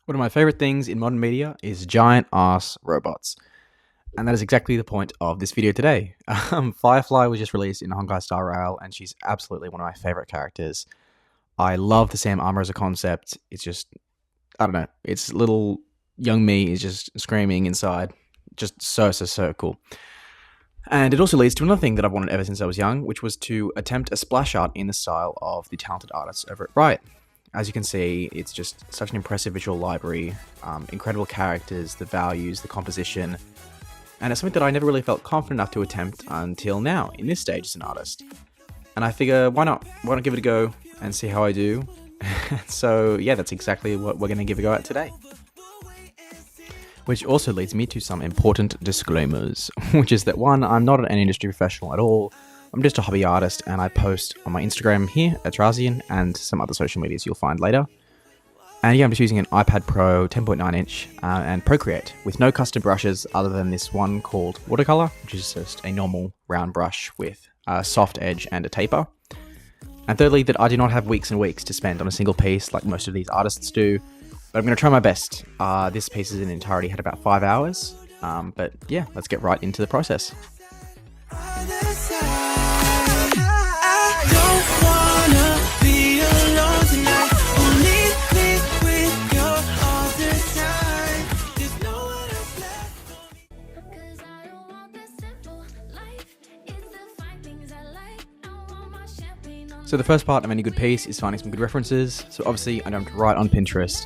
One of my favorite things in modern media is giant ass robots. And that is exactly the point of this video today. Firefly was just released in Honkai Star Rail, and she's absolutely one of my favorite characters. I love the Sam armor as a concept. It's just, I don't know, it's little young me is just screaming inside. Just so cool. And it also leads to another thing that I've wanted ever since I was young, which was to attempt a splash art in the style of the talented artists over at Riot. As you can see, it's just such an impressive visual library, incredible characters, the values, the composition, and it's something that I never really felt confident enough to attempt until now, in this stage as an artist. And I figure, why not? Why not give it a go and see how I do? So yeah, that's exactly what we're going to give a go at today. Which also leads me to some important disclaimers, which is that one, I'm not an industry professional at all. I'm just a hobby artist, and I post on my Instagram here at Trazian and some other social medias you'll find later. And yeah, I'm just using an iPad Pro 10.9 inch and Procreate with no custom brushes other than this one called Watercolor, which is just a normal round brush with a soft edge and a taper. And thirdly, that I do not have weeks and weeks to spend on a single piece like most of these artists do, but I'm going to try my best. This piece in entirety had about 5 hours, but yeah, let's get right into the process. So the first part of any good piece is finding some good references. So obviously I jumped right on Pinterest.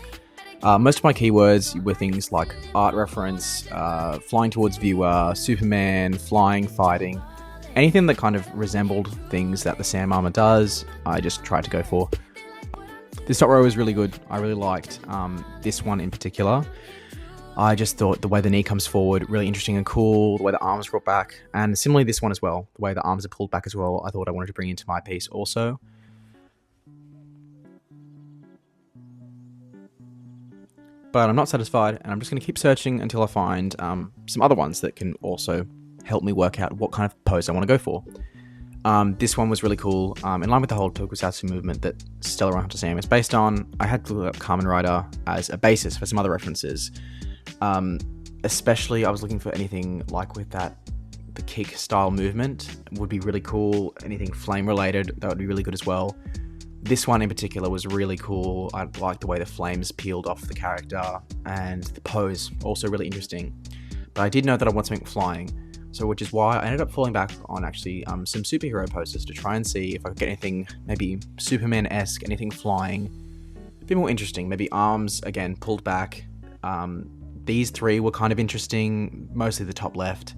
Most of my keywords were things like art reference, flying towards viewer, Superman, flying, fighting. Anything that kind of resembled things that the Sam armor does, I just tried to go for. This top row was really good. I really liked this one in particular. I just thought the way the knee comes forward, really interesting and cool, the way the arms brought back, and similarly this one as well, the way the arms are pulled back as well, I thought I wanted to bring into my piece also. But I'm not satisfied, and I'm just going to keep searching until I find some other ones that can also help me work out what kind of pose I want to go for. This one was really cool, in line with the whole tokusatsu movement that Stellar Hunter Sam is based on. I had to look up Kamen Rider as a basis for some other references. Especially I was looking for anything like with the kick style movement would be really cool. Anything flame related, that would be really good as well. This one in particular was really cool. I liked the way the flames peeled off the character, and the pose also really interesting. But I did know that I want something flying, so which is why I ended up falling back on actually some superhero poses to try and see if I could get anything maybe Superman-esque, anything flying, a bit more interesting. Maybe arms again pulled back. These three were kind of interesting, mostly the top left.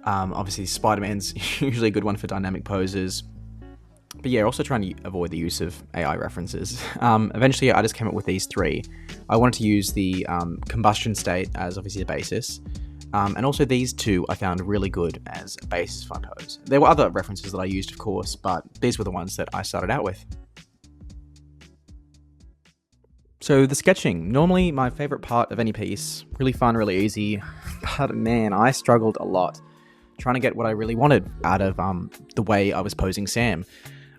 Obviously Spider-Man's usually a good one for dynamic poses. But yeah, also trying to avoid the use of AI references. Eventually I just came up with these three. I wanted to use the combustion state as obviously the basis. And also these two I found really good as a basis for my pose. There were other references that I used, of course, but these were the ones that I started out with. So the sketching, normally my favorite part of any piece, really fun, really easy, but man, I struggled a lot trying to get what I really wanted out of the way I was posing Sam.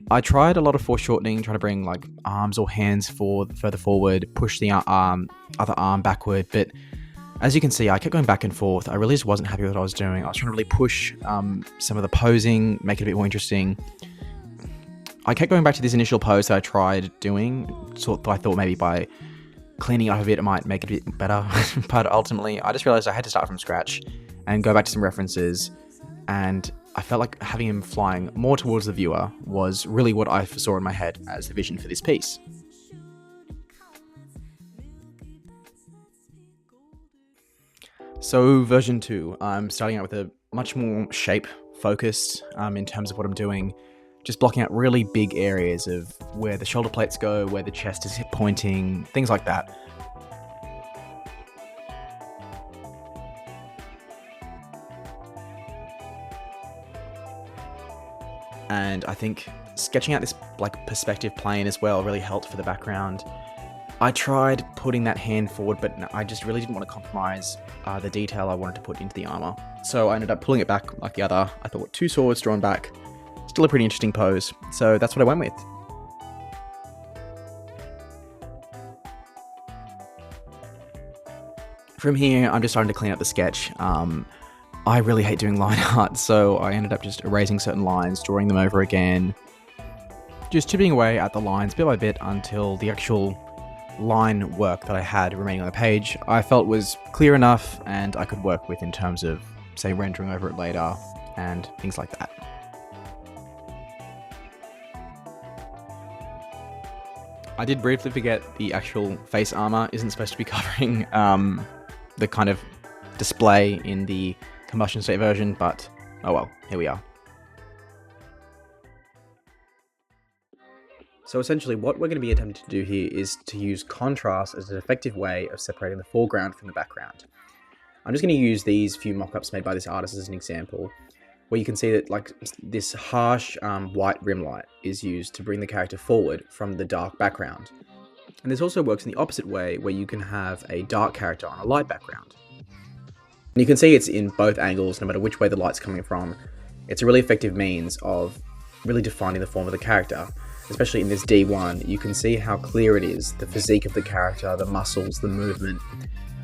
I tried a lot of foreshortening, trying to bring like arms or hands further forward, push the other arm backward, but as you can see, I kept going back and forth. I really just wasn't happy with what I was doing. I was trying to really push some of the posing, make it a bit more interesting. I kept going back to this initial pose that I tried doing, so I thought maybe by cleaning it up a bit, it might make it a bit better. But ultimately, I just realized I had to start from scratch and go back to some references. And I felt like having him flying more towards the viewer was really what I saw in my head as the vision for this piece. So version 2, I'm starting out with a much more shape focused in terms of what I'm doing. Just blocking out really big areas of where the shoulder plates go, where the chest is pointing, things like that. And I think sketching out this like perspective plane as well really helped for the background. I tried putting that hand forward, but I just really didn't want to compromise the detail I wanted to put into the armor. So I ended up pulling it back like the other. I thought 2 swords drawn back, still a pretty interesting pose. So that's what I went with. From here, I'm just starting to clean up the sketch. I really hate doing line art, so I ended up just erasing certain lines, drawing them over again, just chipping away at the lines bit by bit until the actual line work that I had remaining on the page I felt was clear enough and I could work with in terms of, say, rendering over it later and things like that. I did briefly forget the actual face armor isn't supposed to be covering the kind of display in the combustion state version, but oh well, here we are. So essentially what we're going to be attempting to do here is to use contrast as an effective way of separating the foreground from the background. I'm just going to use these few mock-ups made by this artist as an example, where you can see that like this harsh white rim light is used to bring the character forward from the dark background. And this also works in the opposite way, where you can have a dark character on a light background. And you can see it's in both angles, no matter which way the light's coming from. It's a really effective means of really defining the form of the character. Especially in this D1, you can see how clear it is, the physique of the character, the muscles, the movement.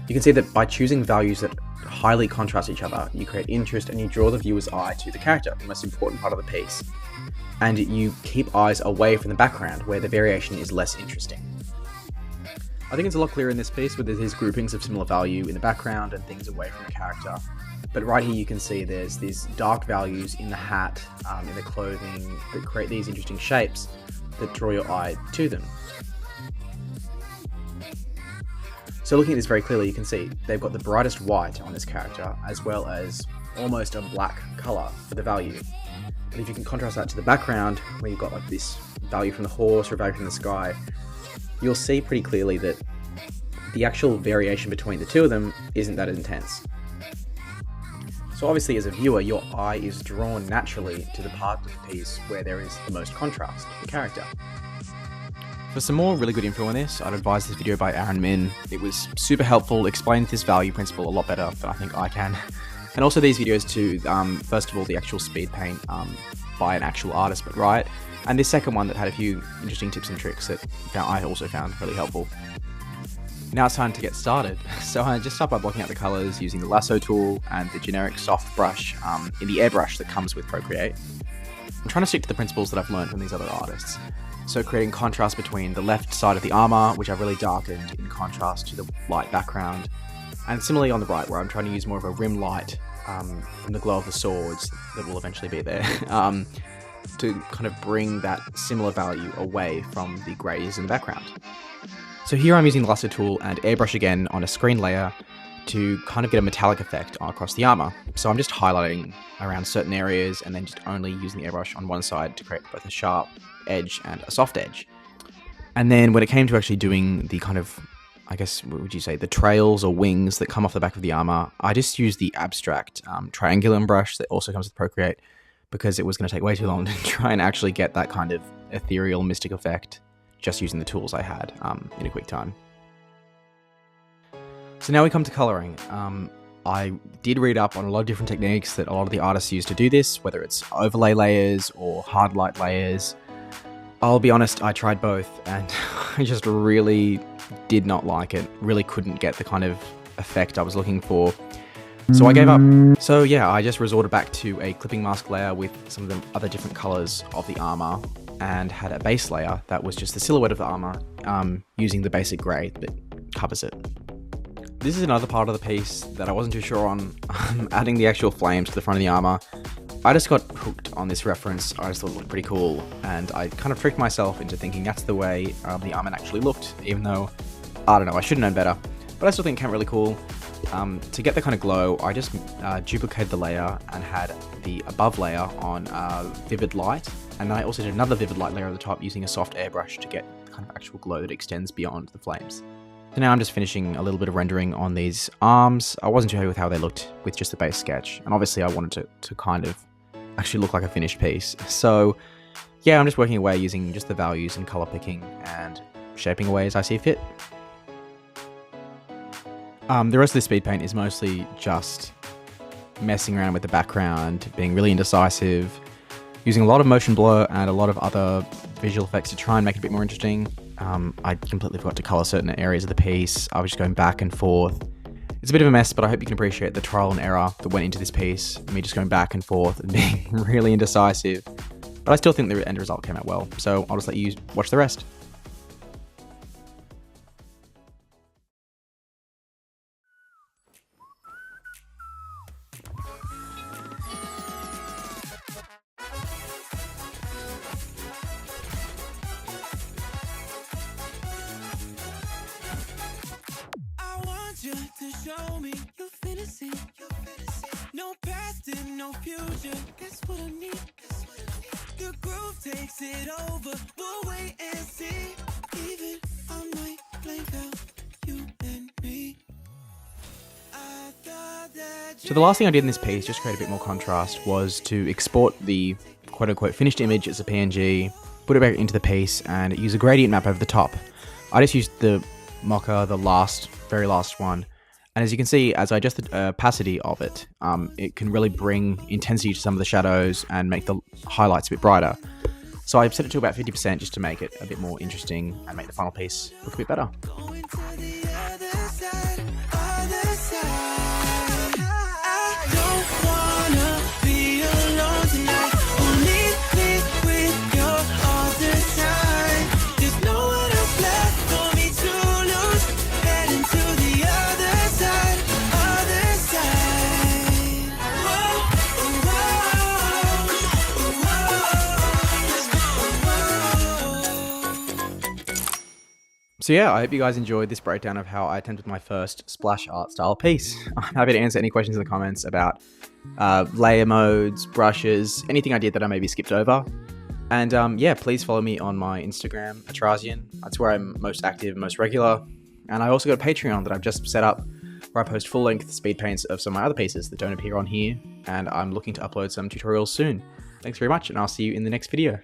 You can see that by choosing values that highly contrast each other, you create interest and you draw the viewer's eye to the character, the most important part of the piece. And you keep eyes away from the background, where the variation is less interesting. I think it's a lot clearer in this piece, with these groupings of similar value in the background and things away from the character. But right here you can see there's these dark values in the hat, in the clothing, that create these interesting shapes that draw your eye to them. So looking at this very clearly, you can see they've got the brightest white on this character, as well as almost a black colour for the value. But if you can contrast that to the background, where you've got like this value from the horse or value from the sky, you'll see pretty clearly that the actual variation between the two of them isn't that intense. So obviously as a viewer, your eye is drawn naturally to the part of the piece where there is the most contrast, the character. For some more really good info on this, I'd advise this video by Aaron Min. It was super helpful, explained this value principle a lot better than I think I can. And also these videos too, first of all the actual speed paint by an actual artist, but Riot, and this second one that had a few interesting tips and tricks that I also found really helpful. Now it's time to get started. So I just start by blocking out the colors using the lasso tool and the generic soft brush in the airbrush that comes with Procreate. I'm trying to stick to the principles that I've learned from these other artists. So creating contrast between the left side of the armor, which I've really darkened in contrast to the light background. And similarly on the right, where I'm trying to use more of a rim light from the glow of the swords that will eventually be there, to kind of bring that similar value away from the greys in the background. So here I'm using the lasso tool and airbrush again on a screen layer to kind of get a metallic effect across the armor. So I'm just highlighting around certain areas and then just only using the airbrush on one side to create both a sharp edge and a soft edge. And then when it came to actually doing the kind of, I guess, what would you say, the trails or wings that come off the back of the armor, I just used the abstract triangulum brush that also comes with Procreate, because it was going to take way too long to try and actually get that kind of ethereal mystic effect just using the tools I had in a quick time. So now we come to coloring. I did read up on a lot of different techniques that a lot of the artists use to do this, whether it's overlay layers or hard light layers. I'll be honest, I tried both and I just really did not like it. Really couldn't get the kind of effect I was looking for. So I gave up. So yeah, I just resorted back to a clipping mask layer with some of the other different colors of the armor and had a base layer that was just the silhouette of the armor using the basic gray that covers it. This is another part of the piece that I wasn't too sure on, adding the actual flames to the front of the armor. I just got hooked on this reference. I just thought it looked pretty cool, and I kind of tricked myself into thinking that's the way the armor actually looked, even though, I don't know, I should have known better. But I still think it came really cool. To get the kind of glow, I just duplicated the layer and had the above layer on vivid light, and then I also did another vivid light layer at the top using a soft airbrush to get the kind of actual glow that extends beyond the flames. So now I'm just finishing a little bit of rendering on these arms. I wasn't too happy with how they looked with just the base sketch, and obviously I wanted to kind of actually look like a finished piece. So yeah, I'm just working away using just the values and color picking and shaping away as I see fit. The rest of the speed paint is mostly just messing around with the background, being really indecisive, using a lot of motion blur and a lot of other visual effects to try and make it a bit more interesting. I completely forgot to color certain areas of the piece. I was just going back and forth, It's a bit of a mess, but I hope you can appreciate the trial and error that went into this piece, me just going back and forth and being really indecisive. But I still think the end result came out well, so I'll just let you watch the rest. To show me your fantasy, no past and no future. That's what I need. The groove takes it over. We'll wait and see. Even I might blank out you and me. So the last thing I did in this piece, just to create a bit more contrast, was to export the quote-unquote finished image as a PNG, put it back into the piece, and use a gradient map over the top. I just used the Mocha, the very last one. And as you can see, as I adjust the opacity of it, it can really bring intensity to some of the shadows and make the highlights a bit brighter. So I've set it to about 50% just to make it a bit more interesting and make the final piece look a bit better. So yeah, I hope you guys enjoyed this breakdown of how I attempted my first splash art style piece. I'm happy to answer any questions in the comments about layer modes, brushes, anything I did that I maybe skipped over. And yeah, please follow me on my Instagram, Atrazian. That's where I'm most active, most regular. And I also got a Patreon that I've just set up where I post full-length speed paints of some of my other pieces that don't appear on here. And I'm looking to upload some tutorials soon. Thanks very much, and I'll see you in the next video.